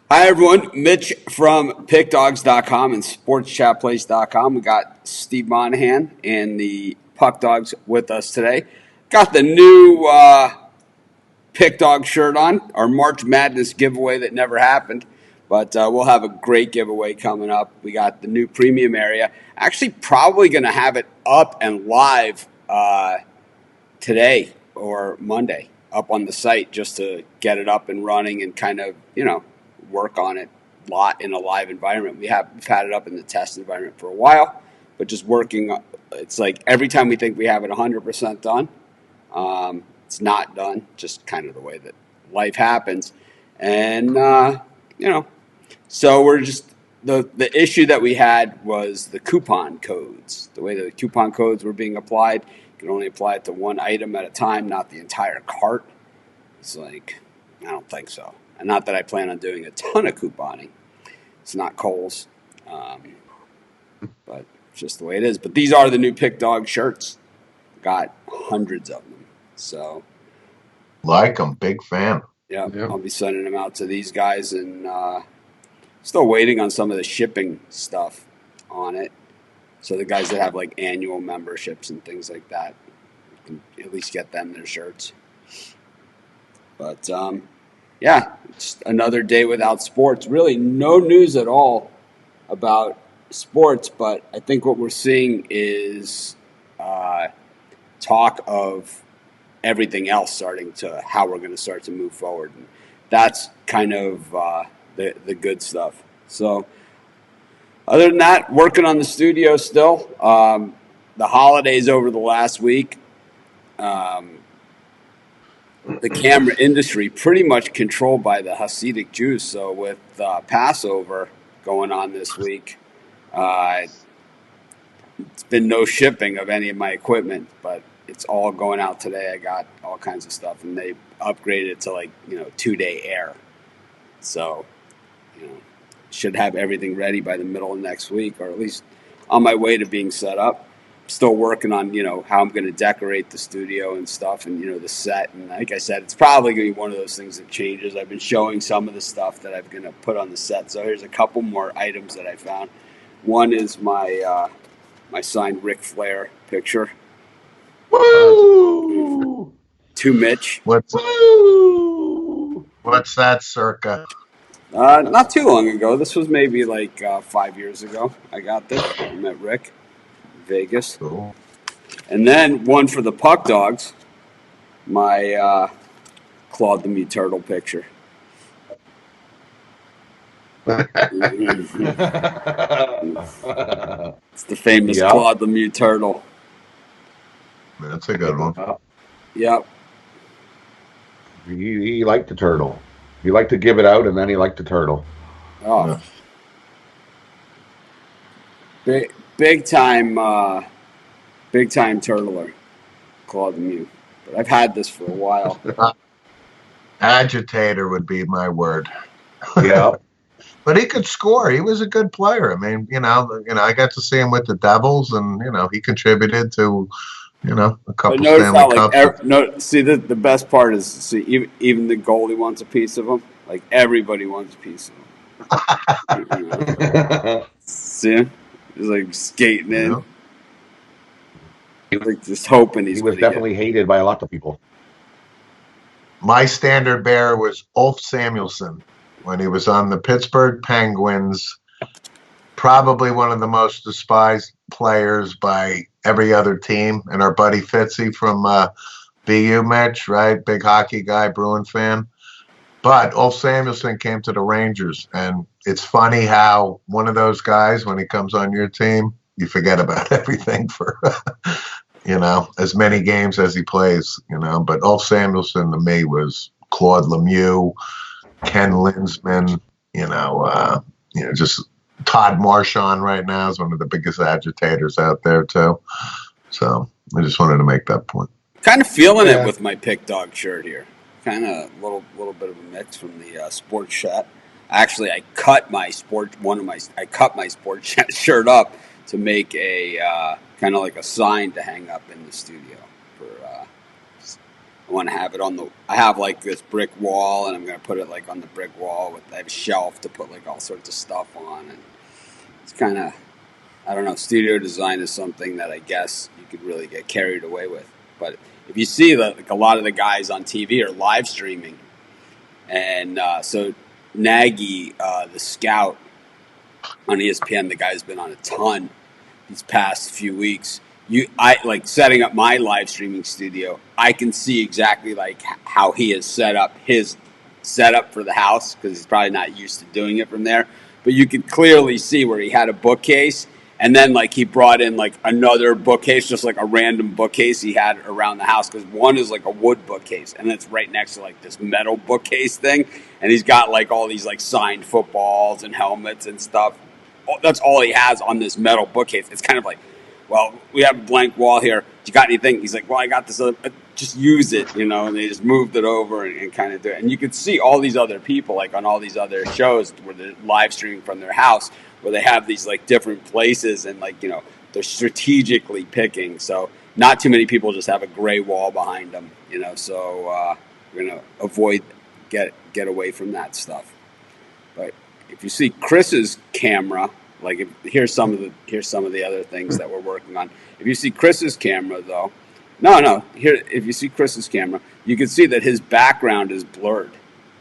Hi, everyone. Mitch from PickDogs.com and SportsChatPlace.com. We got Steve Monahan and the Puck Dogs with us today. Got the new Pick Dog shirt on, our March Madness giveaway that never happened. But we'll have a great giveaway coming up. We got the new premium area. Actually, probably going to have it up and live today or Monday up on the site just to get it up and running and kind of, work on it a lot in a live environment. We've had it up in the test environment for a while, but just working, it's like every time we think we have it 100% done, it's not done, just kind of the way that life happens. And, so we're just, the issue that we had was the coupon codes. The way that the coupon codes were being applied, you can only apply it to one item at a time, not the entire cart. It's like, I don't think so. And not that I plan on doing a ton of couponing. It's not Kohl's, but it's just the way it is. But these are the new Pick Dog shirts. Got hundreds of them. So, Like them, big fan. yeah, I'll be sending them out to these guys and still waiting on some of the shipping stuff on it. So the guys that have like annual memberships and things like that can at least get them their shirts. But yeah, it's another day without sports. Really, no news at all about sports. But I think what we're seeing is talk of everything else starting to how we're going to start to move forward. And that's kind of the good stuff. So other than that, working on the studio still. The holidays over the last week, the camera industry pretty much controlled by the Hasidic Jews. So with Passover going on this week, it's been no shipping of any of my equipment, but it's all going out today. I got all kinds of stuff, and they upgraded it to 2-day air. So, should have everything ready by the middle of next week, or at least on my way to being set up. Still working on, how I'm going to decorate the studio and stuff and, the set. And like I said, it's probably going to be one of those things that changes. I've been showing some of the stuff that I'm going to put on the set. So here's a couple more items that I found. One is my signed Ric Flair picture. Woo! To Mitch. What's that circa? Not too long ago. This was maybe 5 years ago. I got this. I met Rick in Vegas. Cool. And then one for the Puck Dogs, my Claude the Mute Turtle picture. It's the famous Claude the Mute Turtle. That's a good one. Yep. He liked the turtle. He liked to give it out, and then he liked the turtle. Oh. Yeah. Big time turtler, Claude the Mute. But I've had this for a while. Agitator would be my word. Yeah. But he could score. He was a good player. I mean, I got to see him with the Devils, and he contributed to, a couple Stanley Cups. See, the best part is even the goalie wants a piece of him. Like everybody wants a piece of him. See him? He's like skating in. Yeah. He was just hoping he was definitely hated by a lot of people. My standard bearer was Ulf Samuelsson when he was on the Pittsburgh Penguins. Probably one of the most despised players by every other team. And our buddy Fitzy from BU, Mitch, right? Big hockey guy, Bruin fan. But Ulf Samuelsson came to the Rangers. And it's funny how one of those guys, when he comes on your team, you forget about everything for, as many games as he plays, But Ulf Samuelsson to me was Claude Lemieux, Ken Lindsman, just Todd Marchand right now is one of the biggest agitators out there too. So I just wanted to make that point. Kind of feeling it with my Pick Dog shirt here. Kind of a little bit of a mix from the Sports Chat. Actually, I cut my Sports Chat shirt up to make a kind of like a sign to hang up in the studio for I want to have it on the. I have like this brick wall, and I'm gonna put it like on the brick wall with. I have a shelf to put like all sorts of stuff on, and it's kind of. I don't know. Studio design is something that I guess you could really get carried away with. But if you see that, like a lot of the guys on TV are live streaming, and so Nagy, the scout on ESPN, the guy's been on a ton these past few weeks. I like setting up my live streaming studio. I can see exactly like how he has set up his setup for the house because he's probably not used to doing it from there. But you could clearly see where he had a bookcase, and then like he brought in like another bookcase, just like a random bookcase he had around the house. Because one is like a wood bookcase, and it's right next to like this metal bookcase thing, and he's got like all these like signed footballs and helmets and stuff. That's all he has on this metal bookcase. It's kind of like, well, we have a blank wall here. You got anything? He's like, well, I got this. Just use it, And they just moved it over and kind of do it. And you could see all these other people, like on all these other shows where they're live streaming from their house, where they have these like different places and like, they're strategically picking. So not too many people just have a gray wall behind them, So we're gonna avoid get away from that stuff. But if you see Chris's camera, like here's some of the other things that we're working on. If you see Chris's camera, though, here if you see Chris's camera, you can see that his background is blurred.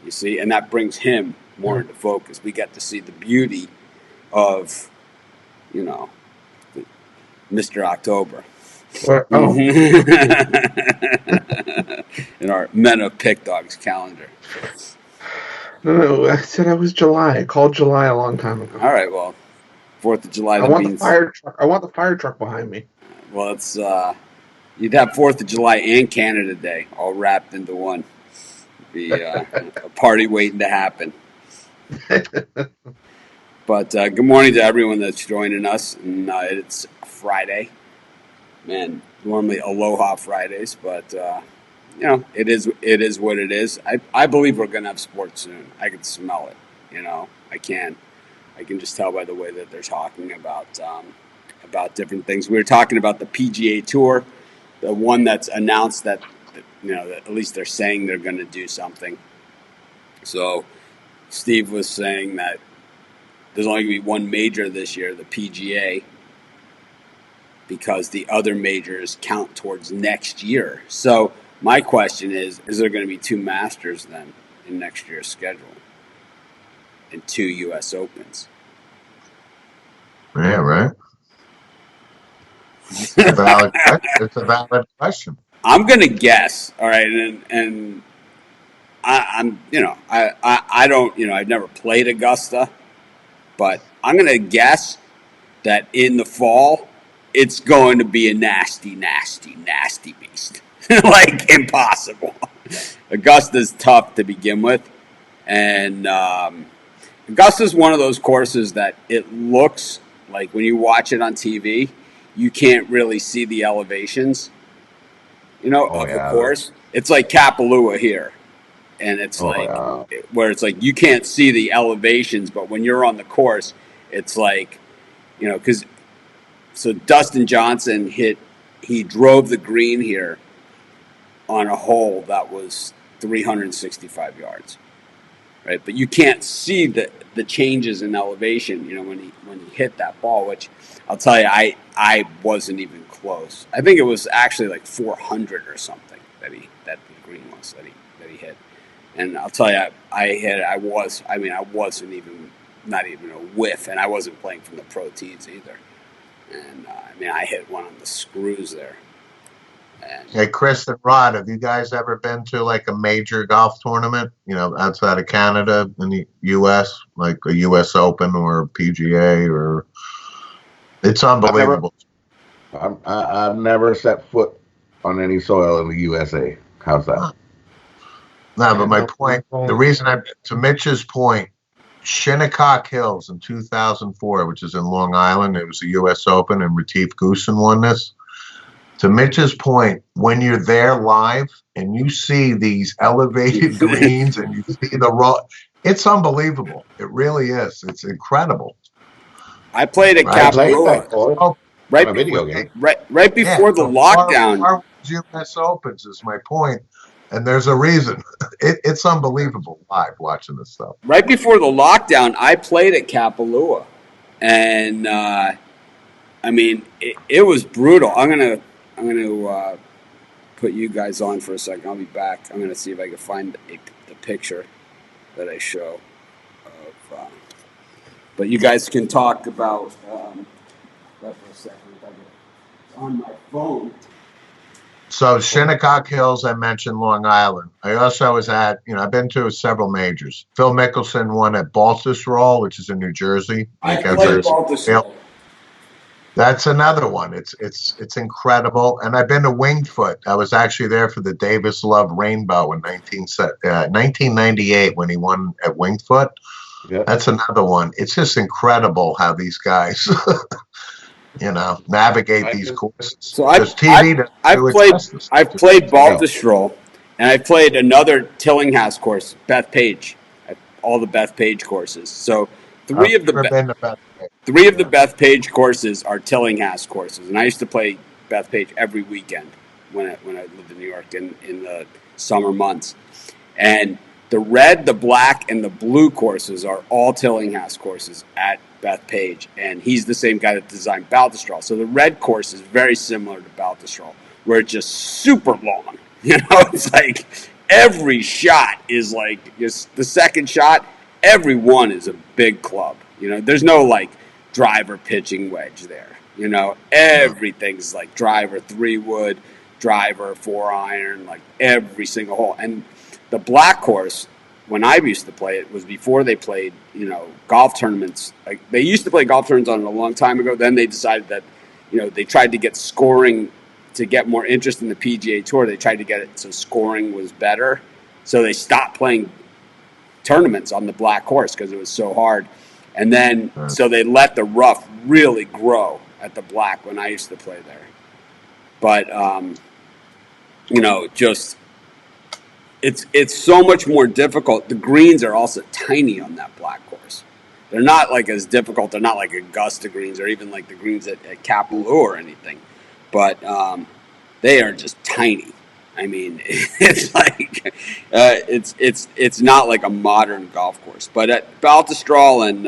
You see, and that brings him more into focus. We get to see the beauty of, Mr. October. In our Men of Pick Dogs calendar. No, I said I was July. I called July a long time ago. All right, well, 4th of July. I want the fire truck. I want the fire truck behind me. Well, it's you'd have 4th of July and Canada Day all wrapped into one. It'd be a party waiting to happen. But good morning to everyone that's joining us. And it's Friday, man. Normally Aloha Fridays, but it is what it is. I believe we're gonna have sports soon. I can smell it. I can just tell by the way that they're talking about different things. We were talking about the PGA Tour, the one that's announced that that at least they're saying they're going to do something. So Steve was saying that there's only going to be one major this year, the PGA, because the other majors count towards next year. So my question is there going to be 2 Masters then in next year's schedule and 2 U.S. Opens? Yeah, right. It's a valid question. I'm going to guess, all right, and I'm I don't, I've never played Augusta, but I'm going to guess that in the fall, it's going to be a nasty, nasty, nasty beast. Like, impossible. Augusta's tough to begin with. And Augusta's one of those courses that it looks like when you watch it on TV, you can't really see the elevations, of the course. It's like Kapalua here. And it's where it's like you can't see the elevations, but when you're on the course, it's like, so Dustin Johnson he drove the green here on a hole that was 365 yards, right? But you can't see the changes in elevation, when he hit that ball, which I'll tell you, I wasn't even close. I think it was actually like 400 or something that the green was that he hit. And I'll tell you, I wasn't even, not even a whiff, and I wasn't playing from the pro tees either. And I hit one on the screws there. And, hey, Chris and Rod, have you guys ever been to like a major golf tournament, outside of Canada in the U.S., like a U.S. Open or a PGA, or it's unbelievable. I've never set foot on any soil in the USA. How's that? No, but my point, the reason to Mitch's point, Shinnecock Hills in 2004, which is in Long Island, it was the U.S. Open, and Retief Goosen won this. To Mitch's point, when you're there live and you see these elevated greens and you see the raw, it's unbelievable. It really is. It's incredible. I played at Kapalua. Right before the lockdown. U.S. Opens is my point. And there's a reason. It's unbelievable live watching this stuff. Right before the lockdown, I played at Kapalua, and I mean, it was brutal. I'm gonna put you guys on for a second. I'll be back. I'm gonna see if I can find the picture that I show of. But you guys can talk about that for a second. If I get on my phone. So Shinnecock Hills, I mentioned Long Island. I also was at, I've been to several majors. Phil Mickelson won at Baltusrol, which is in New Jersey. I Like played Baltusrol. That's another one. It's incredible. And I've been to Winged Foot. I was actually there for the Davis Love Rainbow in 1998 when he won at Winged Foot. Yep. That's another one. It's just incredible how these guys, navigate these courses. So I've played Baltusrol, and I played another Tillinghast course, Beth Page, all the Beth Page courses. So three of the Beth Page courses are Tillinghast courses, and I used to play Beth Page every weekend when I lived in New York in the summer months. And the red, the black, and the blue courses are all Tillinghast courses at Beth Page, and he's the same guy that designed Baltusrol. So the red course is very similar to Baltusrol, where it's just super long. It's like every shot is like just the second shot. Every one is a big club. There's no like driver pitching wedge there. Everything's like driver 3-wood, driver 4-iron, like every single hole. And the black course, when I used to play it, was before they played, golf tournaments. Like they used to play golf tournaments on it a long time ago. Then they decided that, they tried to get scoring to get more interest in the PGA Tour. They tried to get it so scoring was better. So they stopped playing tournaments on the black course because it was so hard. And then, so they let the rough really grow at the black when I used to play there. But, just... It's so much more difficult. The greens are also tiny on that black course. They're not like as difficult. They're not like Augusta greens or even like the greens at Kapalua or anything. But they are just tiny. I mean, it's like it's not like a modern golf course. But at Baltusrol and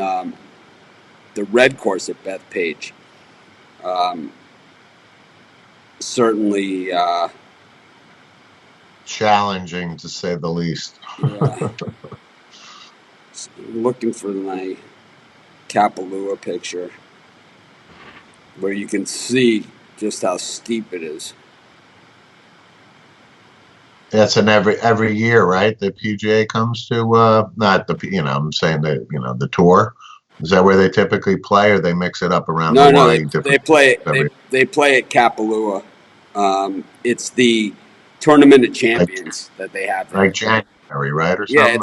the red course at Beth Page, certainly. Challenging to say the least. Yeah. So I'm looking for my Kapalua picture where you can see just how steep it is. That's an every year, right? The PGA comes to not the I'm saying the tour. Is that where they typically play, or they mix it up around? No, they play at Kapalua. It's the Tournament of Champions that they have there. Like January, right, or something. Yeah,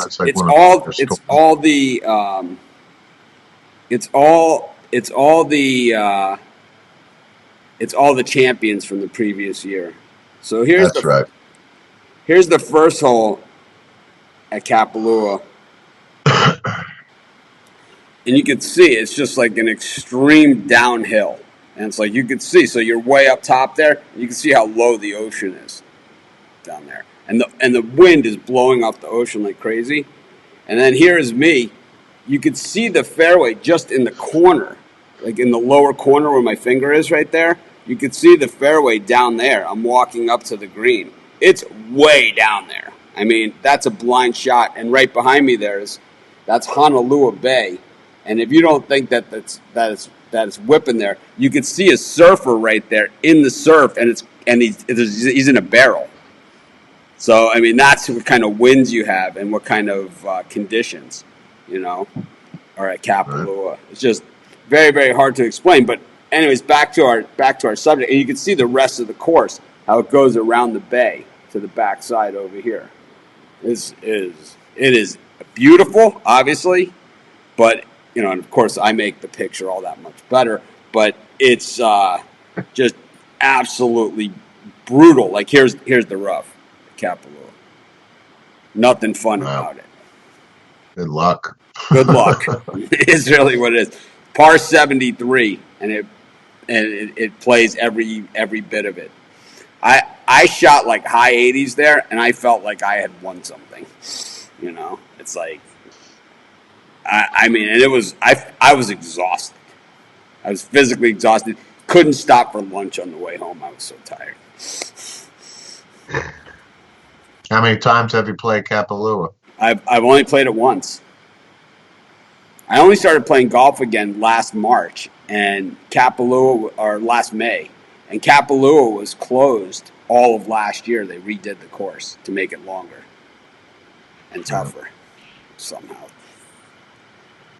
it's all the champions from the previous year. So here's the first hole at Kapalua. And you can see it's just like an extreme downhill. And it's like you can see, so you're way up top there, you can see how low the ocean is down there. And the wind is blowing off the ocean like crazy. And then here is me. You can see the fairway just in the corner, like in the lower corner where my finger is right there. You can see the fairway down there. I'm walking up to the green. It's way down there. I mean, that's a blind shot. And right behind me that's Honolulu Bay. And if you don't think that's whipping there, you can see a surfer right there in the surf, and he's in a barrel. So I mean, that's what kind of winds you have and what kind of conditions, are at Kapalua. Right. It's just very, very hard to explain. But anyways, back to our subject, and you can see the rest of the course, how it goes around the bay to the backside over here. It is beautiful, obviously, but and of course I make the picture all that much better. But it's just absolutely brutal. Like here's the rough, Kapalua. Nothing fun about it. Good luck. Good luck. It's really what it is. Par 73, and it plays every bit of it. I shot like high 80s there, and I felt like I had won something. You know, it's like, I mean, and it was, I was exhausted. I was physically exhausted. Couldn't stop for lunch on the way home. I was so tired. How many times have you played Kapalua? I've only played it once. I only started playing golf again last March, and Kapalua, or last May, and Kapalua was closed all of last year. They redid the course to make it longer and tougher somehow.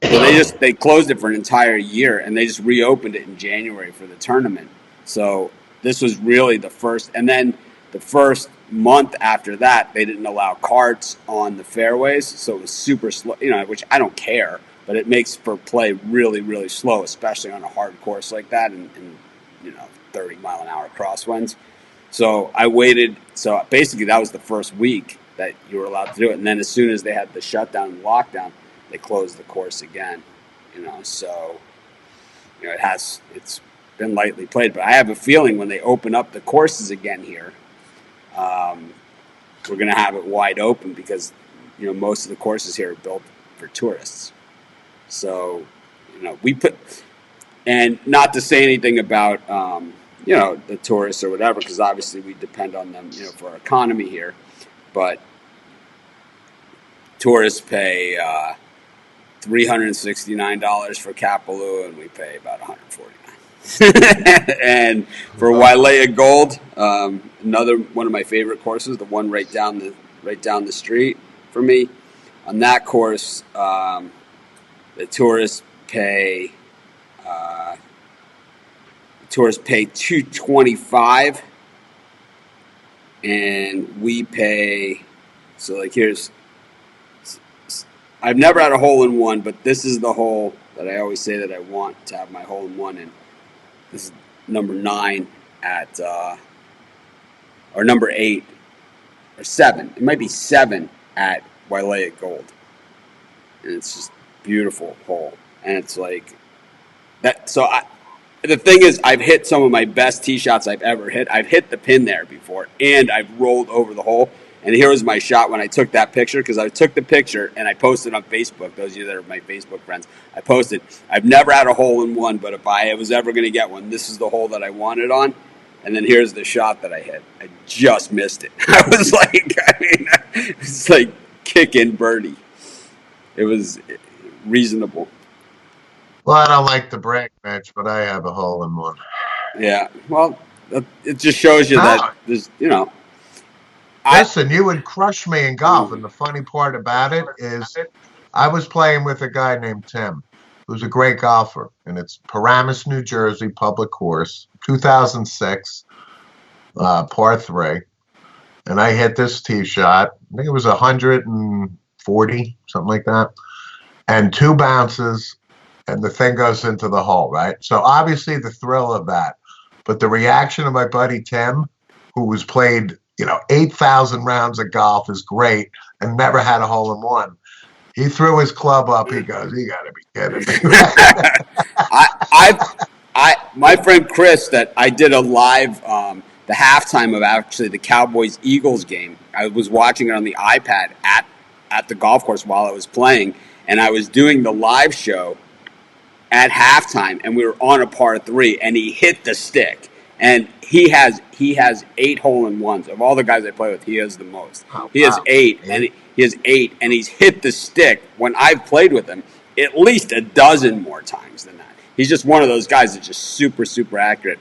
So they closed it for an entire year, and they just reopened it in January for the tournament. So this was really the first, and then the first month after that, they didn't allow carts on the fairways, so it was super slow. You know, which I don't care, but it makes for play really, really slow, especially on a hard course like that, and 30-mile-an-hour crosswinds. So I waited. So basically, that was the first week that you were allowed to do it, and then as soon as they had the shutdown and lockdown, they closed the course again. So it's been lightly played, but I have a feeling when they open up the courses again here, we're going to have it wide open because most of the courses here are built for tourists. So we put, and not to say anything about the tourists or whatever, because obviously we depend on them for our economy here, but tourists pay $369 for Kapalua, and we pay about $149. And for Wailea Gold, another one of my favorite courses, the one right down the street for me. On that course, the tourists pay $225, and we pay. So here's. I've never had a hole-in-one, but this is the hole that I always say that I want to have my hole-in-one in. This is number 9 at, or number 8, or 7. It might be 7 at Wailea Gold. And it's just a beautiful hole. And it's like, that. So the thing is, I've hit some of my best tee shots I've ever hit. I've hit the pin there before, and I've rolled over the hole. And here was my shot when I took that picture, because I took the picture and I posted on Facebook. Those of you that are my Facebook friends, I posted, I've never had a hole-in-one, but if I was ever going to get one, this is the hole that I wanted on. And then here's the shot that I hit. I just missed it. I was like, it's like kicking birdie. It was reasonable. Well, I don't like to brag, Mitch, but I have a hole-in-one. Yeah, well, it just shows you that there's, Listen, you would crush me in golf, and the funny part about it is I was playing with a guy named Tim, who's a great golfer, and it's Paramus, New Jersey, public course, 2006, par 3, and I hit this tee shot. I think it was 140, something like that, and 2 bounces, and the thing goes into the hole, right? So obviously the thrill of that, but the reaction of my buddy Tim, who was played 8,000 rounds of golf, is great and never had a hole-in-one. He threw his club up. He goes, "You got to be kidding me." My friend Chris, that I did a live, the halftime of actually the Cowboys-Eagles game. I was watching it on the iPad at the golf course while I was playing, and I was doing the live show at halftime, and we were on a par 3, and he hit the stick. And he has 8 hole-in-ones. Of all the guys I play with, he has the most. He has 8, and he's hit the stick when I've played with him at least a dozen more times than that. He's just one of those guys that's just super, super accurate.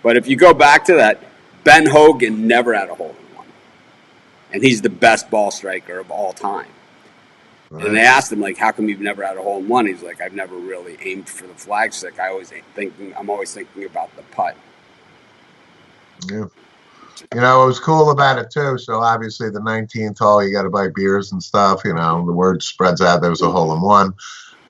But if you go back to that, Ben Hogan never had a hole-in-one, and he's the best ball striker of all time. Right. And they asked him, how come you've never had a hole-in-one? He's like, I've never really aimed for the flagstick. I'm always thinking about the putt. Yeah. It was cool about it too. So obviously the 19th hole, you got to buy beers and stuff. The word spreads out there was a hole-in-one.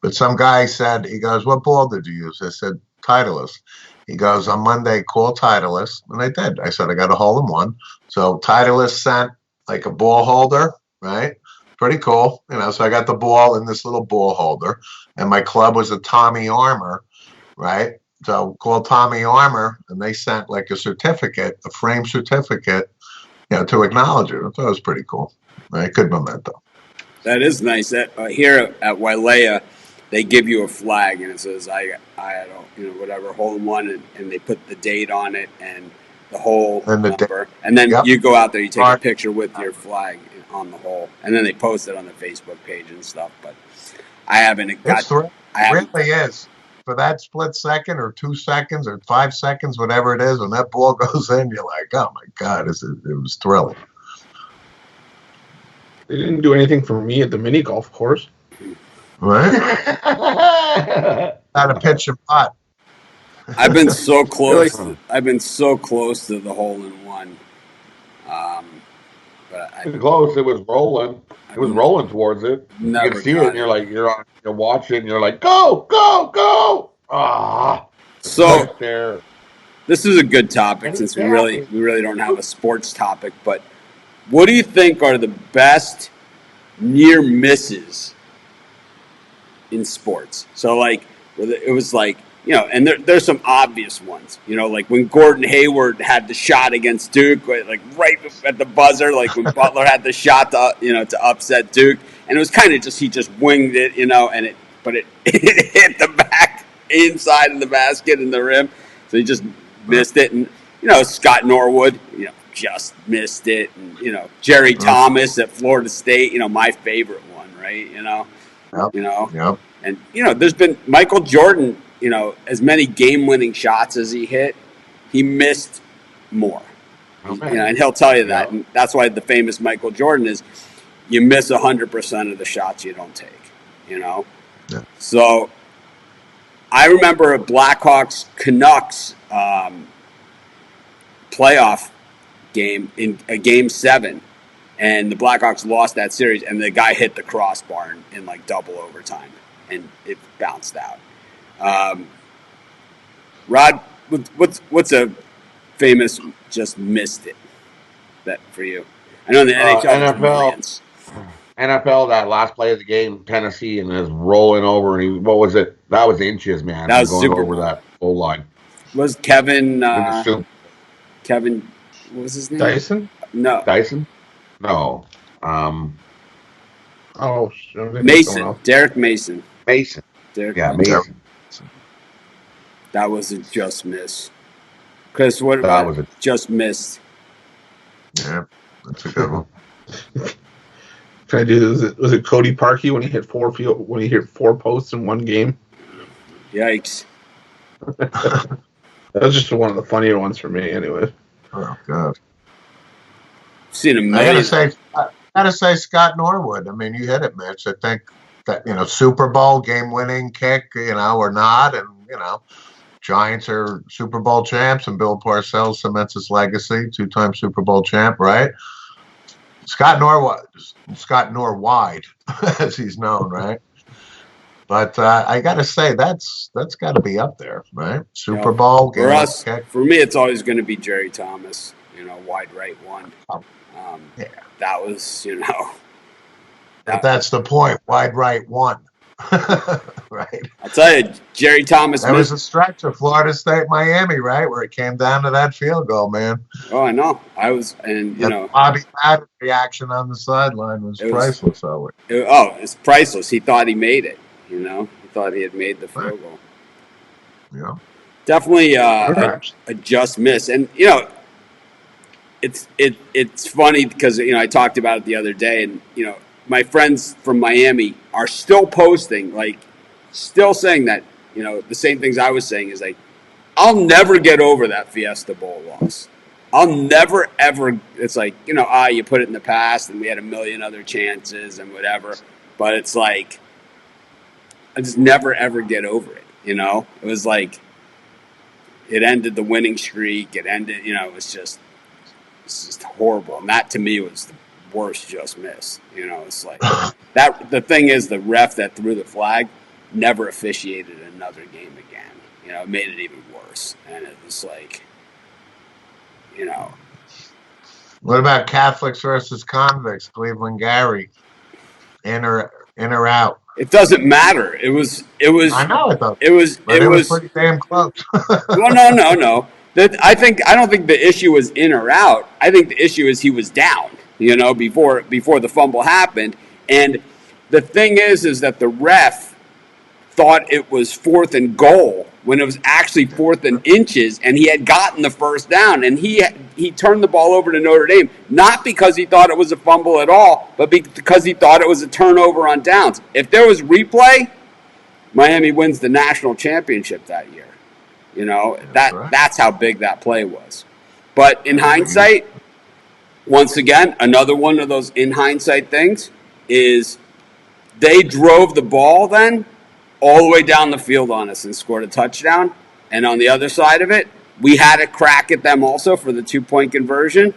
But some guy said, he goes, "What ball did you use?" I said, "Titleist." He goes, "On Monday, call Titleist." And I did. I said, "I got a hole-in-one." So Titleist sent a ball holder, right? Pretty cool. So I got the ball in this little ball holder, and my club was a Tommy Armour, right? So called Tommy Armour, and they sent like a certificate, a framed certificate, to acknowledge it. I thought it was pretty cool. A good memento. That is nice. That here at Wailea, they give you a flag and it says I don't whatever hole in one, and they put the date on it and the hole And the number, and then Yep. you go out there, you take a Art. picture with your flag on the hole, and then they post it on the Facebook page and stuff. But I haven't got. It's thrilling. I It haven't. really is. For that split second or 2 seconds or 5 seconds, whatever it is, when that ball goes in, you're like, oh my God, it was thrilling. They didn't do anything for me at the mini golf course. Right? Had a pitch and putt. I've been so close. Really? I've been so close to the hole in one. But I Close. It was rolling. It was rolling towards it. You never can see it, got and you're watching, and you're like, go, go, go! Ah, So right there. this is a good topic since we really don't have a sports topic. But what do you think are the best near misses in sports? So like it was like and there's some obvious ones. Like when Gordon Hayward had the shot against Duke, like right at the buzzer, like when Butler had the shot to upset Duke, and it was kind of just he just winged it, and it it hit the back inside of the basket in the rim, so he just missed it. And Scott Norwood, just missed it, and Jerry Thomas at Florida State, my favorite one, right? Yep. Yep. And there's been Michael Jordan. As many game-winning shots as he hit, he missed more. Okay. And he'll tell you that. And that's why the famous Michael Jordan is you miss 100% of the shots you don't take. Yeah. So I remember a Blackhawks Canucks playoff game in a game 7, and the Blackhawks lost that series, and the guy hit the crossbar in like double overtime, and it bounced out. Rod, what's a famous just missed it bet for you? I know in the NHL there's NFL. millions. NFL, that last play of the game, Tennessee, and is rolling over, and what was it? That was inches, man. That was going Super over Bowl. that goal line. Was Kevin Dyson? What was his name? Dyson? No, No. Oh, Mason. Derek Mason. Mason. Derek Yeah, Mason. Mason. That was a just miss. Chris, what That about was a just missed? Yeah. That's a good one. Can I do this? Was it Cody Parkey when he hit four posts in one game? Yikes. That was just one of the funnier ones for me, anyway. Oh God. Seen a I million. gotta say Scott Norwood. I mean, you hit it, Mitch. I think that Super Bowl game-winning kick, or not, and Giants are Super Bowl champs, and Bill Parcells cements his legacy, 2-time Super Bowl champ, right? Scott Norwide, as he's known, right? But I gotta say that's got to be up there, right? Super Bowl For us, kick. for me, it's always going to be Jerry Thomas. Wide right one. Yeah. That was, But that's the point. Wide right one. Right. I'll tell you, Jerry Thomas. That was a stretch of Florida State, Miami, right, where it came down to that field goal, man. Oh, I know. I was, and Bobby Patton's reaction on the sideline was priceless. It's priceless. He thought he made it. He thought he had made the field goal. Yeah. Definitely a just miss, and it's funny because I talked about it the other day, and my friends from Miami are still posting, still saying that the same things I was saying is like, I'll never get over that Fiesta Bowl loss. I'll never ever. It's like you put it in the past, and we had a million other chances and whatever, but it's like I just never ever get over it. It was like it ended the winning streak. It ended. It's just horrible, and that to me was the worst just miss. It's like that. The thing is, the ref that threw the flag never officiated another game again. It made it even worse, and it was like, What about Catholics versus convicts? Cleveland Gary, in or out? It doesn't matter. It was. I know it does, It was. but It it was was. pretty damn close. Well, no. I don't think the issue was in or out. I think the issue is he was down. Before the fumble happened, and the thing is that the ref thought it was 4th and goal when it was actually 4th and inches, and he had gotten the first down, and he turned the ball over to Notre Dame, not because he thought it was a fumble at all, but because he thought it was a turnover on downs. If there was replay, Miami wins the national championship that year. That's how big that play was. But in hindsight, once again, another one of those in hindsight things is they drove the ball then all the way down the field on us and scored a touchdown. And on the other side of it, we had a crack at them also for the 2-point conversion,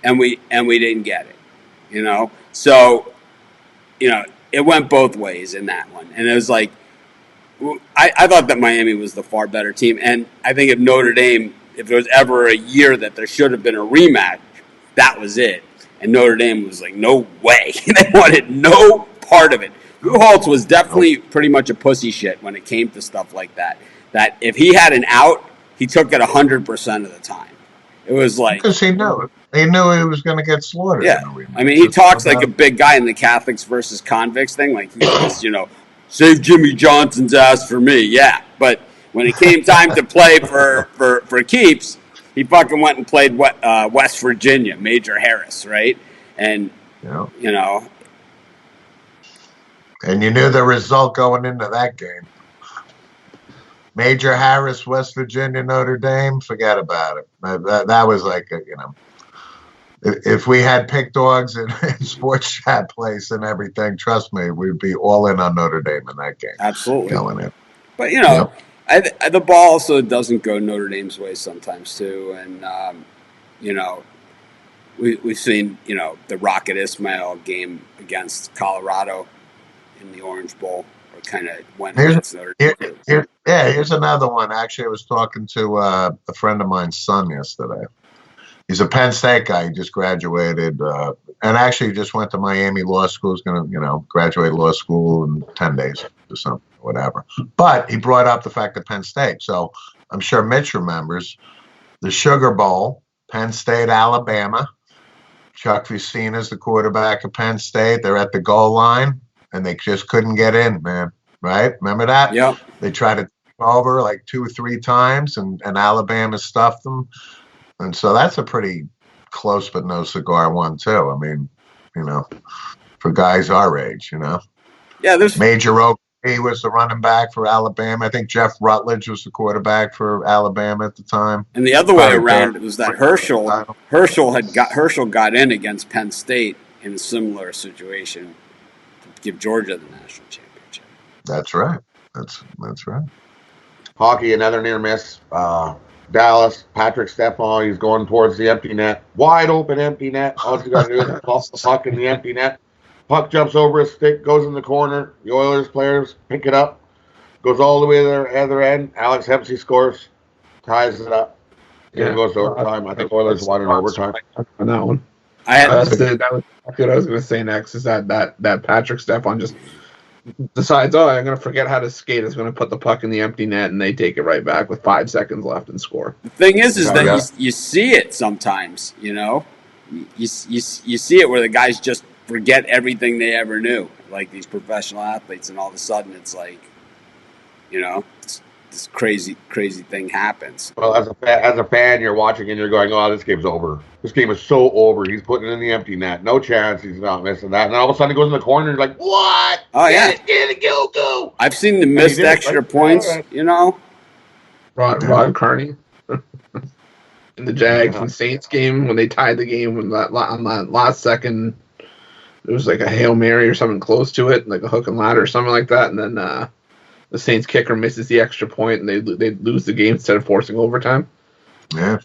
and we didn't get it. So it went both ways in that one, and it was like I thought that Miami was the far better team, and I think if Notre Dame, if there was ever a year that there should have been a rematch, that was it. And Notre Dame was like, no way. They wanted no part of it. Lou Holtz was definitely pretty much a pussy shit when it came to stuff like that. That if he had an out, he took it 100% of the time. It was like because he knew it. He knew he was going to get slaughtered. Yeah, I mean, he talks like a big guy in the Catholics versus convicts thing. Like he was, save Jimmy Johnson's ass for me. Yeah, but when it came time to play for keeps, he fucking went and played West Virginia, Major Harris, right? And and you knew the result going into that game. Major Harris, West Virginia, Notre Dame, forget about it. That was like, if we had pick dogs in Sports Chat Place and everything, trust me, we'd be all in on Notre Dame in that game. Absolutely. Killing it. But, the ball also doesn't go Notre Dame's way sometimes, too. And, we've seen, the Rocket Ismail game against Colorado in the Orange Bowl. Kind of went against Notre Dame. Here's another one. Actually, I was talking to a friend of mine's son yesterday. He's a Penn State guy. He just graduated, and actually just went to Miami Law School. He's going to, graduate law school in 10 days or something, whatever. But he brought up the fact of Penn State. So I'm sure Mitch remembers the Sugar Bowl, Penn State, Alabama. Chuck Vicina's the quarterback of Penn State. They're at the goal line, and they just couldn't get in, man. Right? Remember that? Yeah. They tried to take over like 2 or 3 times, and Alabama stuffed them. And so that's a pretty close but no cigar one, too. I mean, for guys our age, Yeah, there's Major Oak. He was the running back for Alabama. I think Jeff Rutledge was the quarterback for Alabama at the time. And the other way around was that Herschel got in against Penn State in a similar situation to give Georgia the national championship. That's right. That's right. Hockey, another near miss. Dallas, Patrick Stephon, he's going towards the empty net. Wide open empty net. All you got to do is toss the puck in the empty net. Puck jumps over his stick, goes in the corner. The Oilers players pick it up. Goes all the way to the other end. Alex Hempsey scores. Ties it up. Game goes to overtime. I think Oilers won in overtime. On that one. That was what I was going to say next is that Patrick Stephon just decides, I'm going to forget how to skate. Is going to put the puck in the empty net, and they take it right back with 5 seconds left and score. The thing is that you see it sometimes, You see it where the guys just forget everything they ever knew, like these professional athletes, and all of a sudden it's like, this crazy thing happens. Well, as a fan, you're watching and you're going, "Oh, this game's over. This game is so over." He's putting it in the empty net. No chance. He's not missing that. And then all of a sudden, he goes in the corner. And you're like, "What? Oh yeah, get it, go!" I've seen the missed extra points. Rod Carney in the Jags and Saints game when they tied the game on that last second. It was like a Hail Mary or something close to it, like a hook and ladder or something like that, and then the Saints kicker misses the extra point, and they lose the game instead of forcing overtime. Yeah.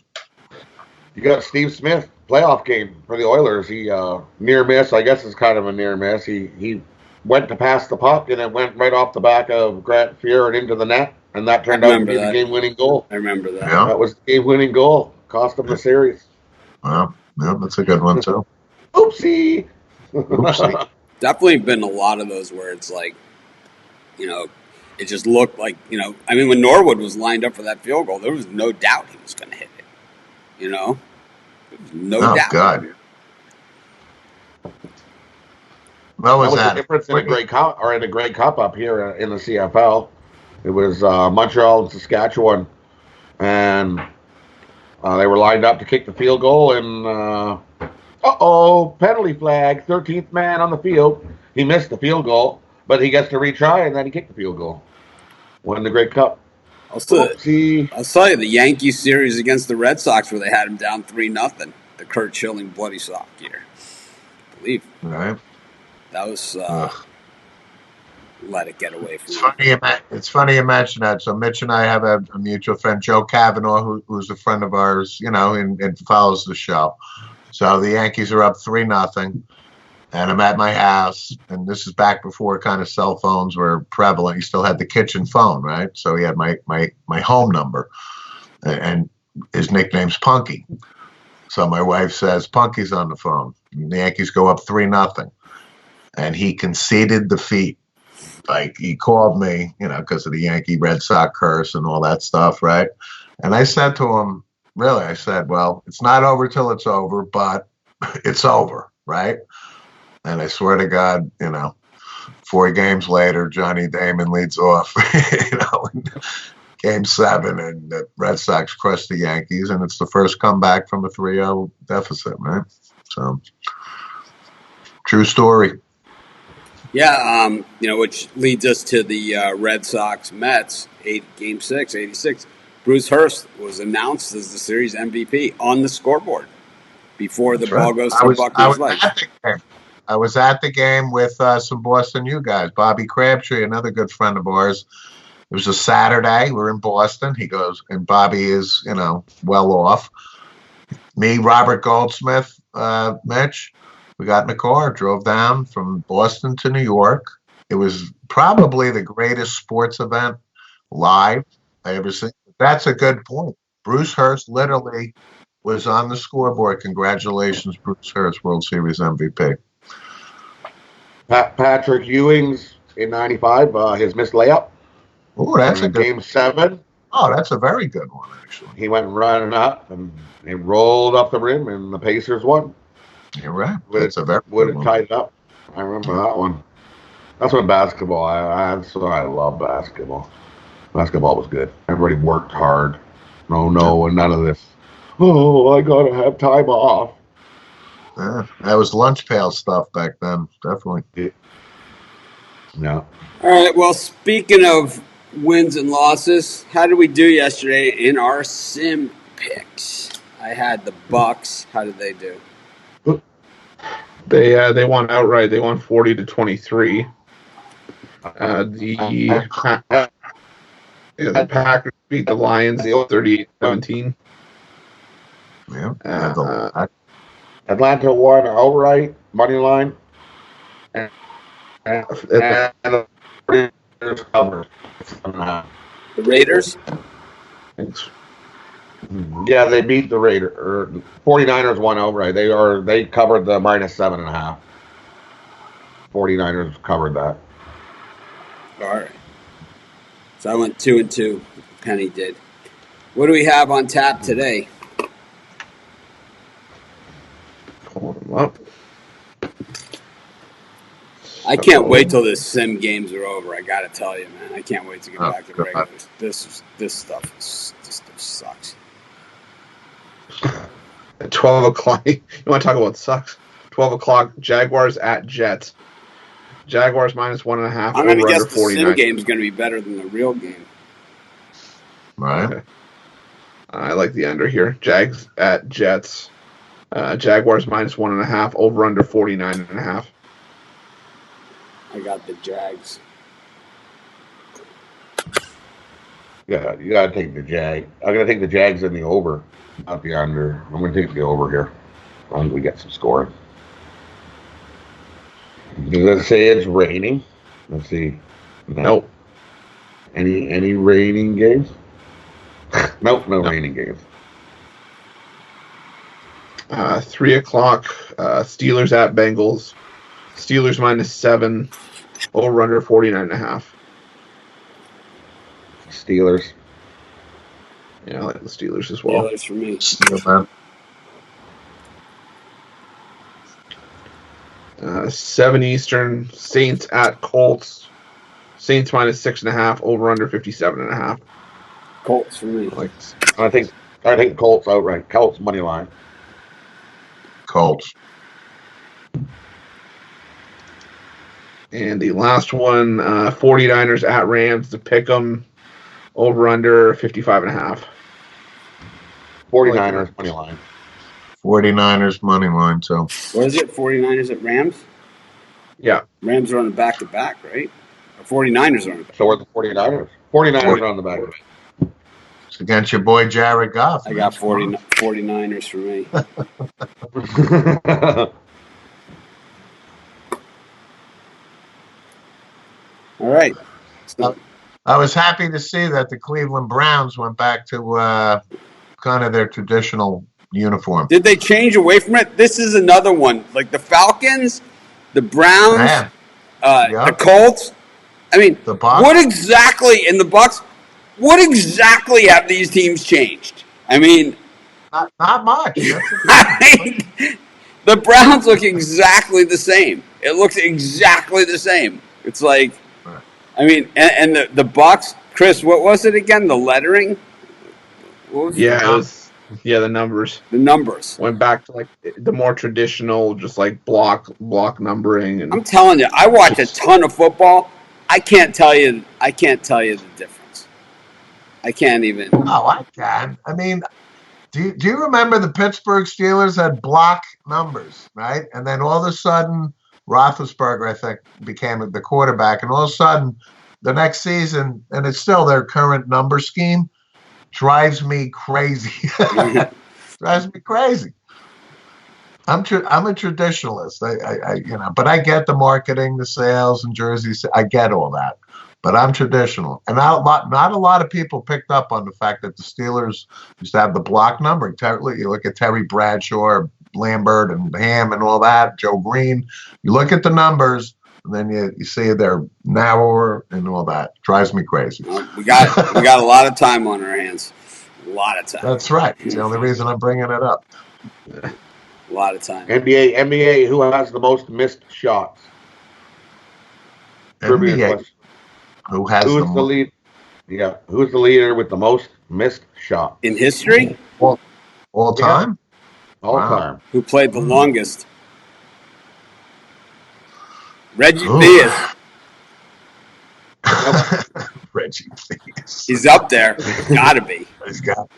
You got Steve Smith, playoff game for the Oilers. He near miss. I guess it's kind of a near miss. He went to pass the puck, and it went right off the back of Grant Fuhr and into the net, and that turned out to be the game-winning goal. I remember that. Yeah. That was the game-winning goal. Cost them the series. Well, yeah, that's a good one, too. Oopsie! Definitely been a lot of those where it's like you know, it just looked like, I mean, when Norwood was lined up for that field goal, there was no doubt he was going to hit it. There was no Oh, doubt. God. What was That was that? the difference in the Grey Cup or in the Grey Cup up here in the CFL. It was Montreal and Saskatchewan, and they were lined up to kick the field goal, and penalty flag, 13th man on the field. He missed the field goal, but he gets to retry, and then he kicked the field goal. Won the Grey Cup. I'll tell you, the Yankees series against the Red Sox where they had him down 3-0, the Kurt Schilling bloody sock year. I believe. Right. That was let it get away from It's funny you mention that. So Mitch and I have a mutual friend, Joe Kavanaugh, who's a friend of ours, and follows the show. So the Yankees are up 3-0, and I'm at my house, and this is back before kind of cell phones were prevalent. He still had the kitchen phone, right? So he had my home number, and his nickname's Punky. So my wife says, Punky's on the phone. And the Yankees go up 3-0. And he conceded defeat. Like, he called me, because of the Yankee Red Sox curse and all that stuff, right? And I said to him, really, I said, well, it's not over till it's over, but it's over, right? And I swear to God, 4 games later, Johnny Damon leads off, in Game 7, and the Red Sox crush the Yankees, and it's the first comeback from a 3-0 deficit, right? So, true story. Yeah, which leads us to the Red Sox Mets, Game 6, 86. Bruce Hurst was announced as the series MVP on the scoreboard before the ball goes to Buckley's legs. I was at the game with some Boston U guys. Bobby Crabtree, another good friend of ours. It was a Saturday. We're in Boston. He goes, and Bobby is, well off. Me, Robert Goldsmith, Mitch. We got in the car, drove down from Boston to New York. It was probably the greatest sports event live I ever seen. That's a good point. Bruce Hurst literally was on the scoreboard. Congratulations, Bruce Hurst, World Series MVP. Patrick Ewing's in 95, his missed layup. Oh, that's a good Game 7. Oh, that's a very good one, actually. He went running up and he rolled up the rim, and the Pacers won. You're right. That's a very would have tied it up. I remember that one. That's when basketball. I love basketball. Basketball was good. Everybody worked hard. No, and none of this. Oh, I gotta have time off. Yeah, that was lunch pail stuff back then. Definitely. Yeah. All right. Well, speaking of wins and losses, how did we do yesterday in our sim picks? I had the Bucks. How did they do? They won outright. They won 40-23. The Packers beat the Lions 38-17. Yeah. Atlanta won outright money line, and the Raiders covered. The Raiders. Thanks. Yeah, they beat the Raiders. 49ers won outright. They covered the -7.5. 49ers covered that. All right. So I went 2-2. Penny did. What do we have on tap today? Hold them up. I can't wait till the sim games are over. I gotta tell you, man. I can't wait to get back to regulars. This stuff sucks. At 12 o'clock, you want to talk about sucks? 12 o'clock, Jaguars at Jets. Jaguars -1.5. I'm gonna guess the sim game is gonna be better than the real game. Right. Okay. I like the under here. Jags at Jets. Jaguars -1.5. Over under 49.5. I got the Jags. Yeah, you gotta take the Jag. I'm gonna take the Jags in the over, not the under. I'm gonna take the over here. As long as we get some scoring. Does it say it's raining? Let's see. Nope. Any raining games? Nope, no raining games. 3 o'clock, Steelers at Bengals. Steelers -7. Over under 49.5. Steelers. Yeah, I like the Steelers as well. Steelers for me. Steel, man. 7 Eastern, Saints at Colts. Saints minus 6.5, over under 57.5. Colts for me. Like, I think Colts outright. Colts money line. Colts. and the last one, 49ers at Rams to pick them, over under 55.5. 49ers money line. 49ers money line, so. What is it? 49ers at Rams? Yeah. Rams are on the back-to-back, right? Or 49ers are on the back. So are the 49ers. 49ers are on the back of it. It's against your boy Jared Goff. I got 49ers for me. All right. So, I was happy to see that the Cleveland Browns went back to kind of their traditional uniform. did they change away from it? This is another one. Like the Falcons, the Browns, Man, the Colts. I mean, the Bucs. what exactly in the Bucks? What exactly have these teams changed? I mean, Not much. That's the I mean, the Browns look exactly the same. It looks exactly the same. It's like, I mean, and the Bucks. Chris, what was it again? The lettering. What was Yeah, it was, the numbers the numbers. went back to like the more traditional, just like block numbering, and I'm telling you, I watch a ton of football. I can't tell you the difference. I can't even. Oh, I can. I mean, do you remember the Pittsburgh Steelers had block numbers, right? And then all of a sudden, Roethlisberger, I think, became the quarterback, and all of a sudden, the next season, and it's still their current number scheme, drives me crazy. Drives me crazy. I'm a traditionalist. I but I get the marketing, the sales, and jerseys. I get all that, but I'm traditional. And not a lot of people picked up on the fact that the Steelers used to have the block numbering. You look at Terry Bradshaw, Lambert, and Ham, and all that. Joe Green. You look at the numbers, and then you see they're narrower and all that. Drives me crazy. Well, we got a lot of time on our hands. A lot of time. That's right. It's the only reason I'm bringing it up. A lot of time. NBA, who has the most missed shots? Trivia NBA, question. who has Who's the the lead? Yeah, who's the leader with the most missed shots In history, all time? all Wow. time? who played the longest? Reggie Ooh. Theus. Reggie Theus. He's up there. Got to be. He's got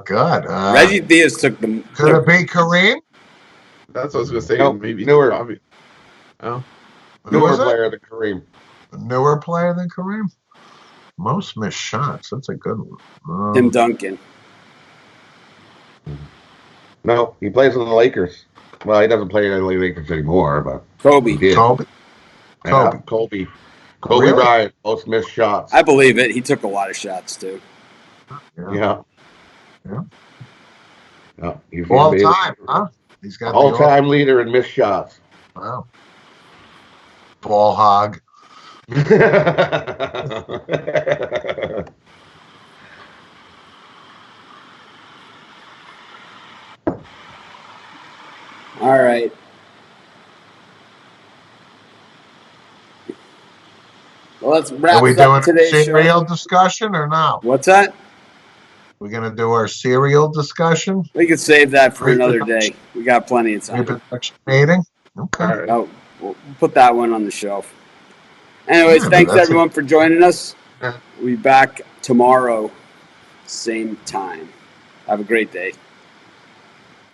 good. Reggie Theus took the. Could it be Kareem? that's what I was gonna say. Nope, Maybe newer. Bobby. Oh, Who Newer was it? player than Kareem. Newer player than Kareem? Most missed shots. That's a good one. Tim Duncan. No, he plays in the Lakers. Well, he doesn't play in the Lakers anymore, but Kobe. he did. Kobe. Yeah, Kobe. Kobe Really? Bryant, most missed shots. I believe it. He took a lot of shots too. Yeah. Yeah. Yeah, he's All the time, huh? He's got the all-time leader in missed shots. Wow. Ball hog. All right. Well, let's wrap Are we up doing a today's cereal show. discussion or no? What's that? We're going to do our cereal discussion? We could save that for another day. We got plenty of time. Reproduction meeting? Okay. all right. Oh, we'll put that one on the shelf. Anyways, Yeah, thanks that's everyone for joining us. Yeah. We'll be back tomorrow, same time. Have a great day.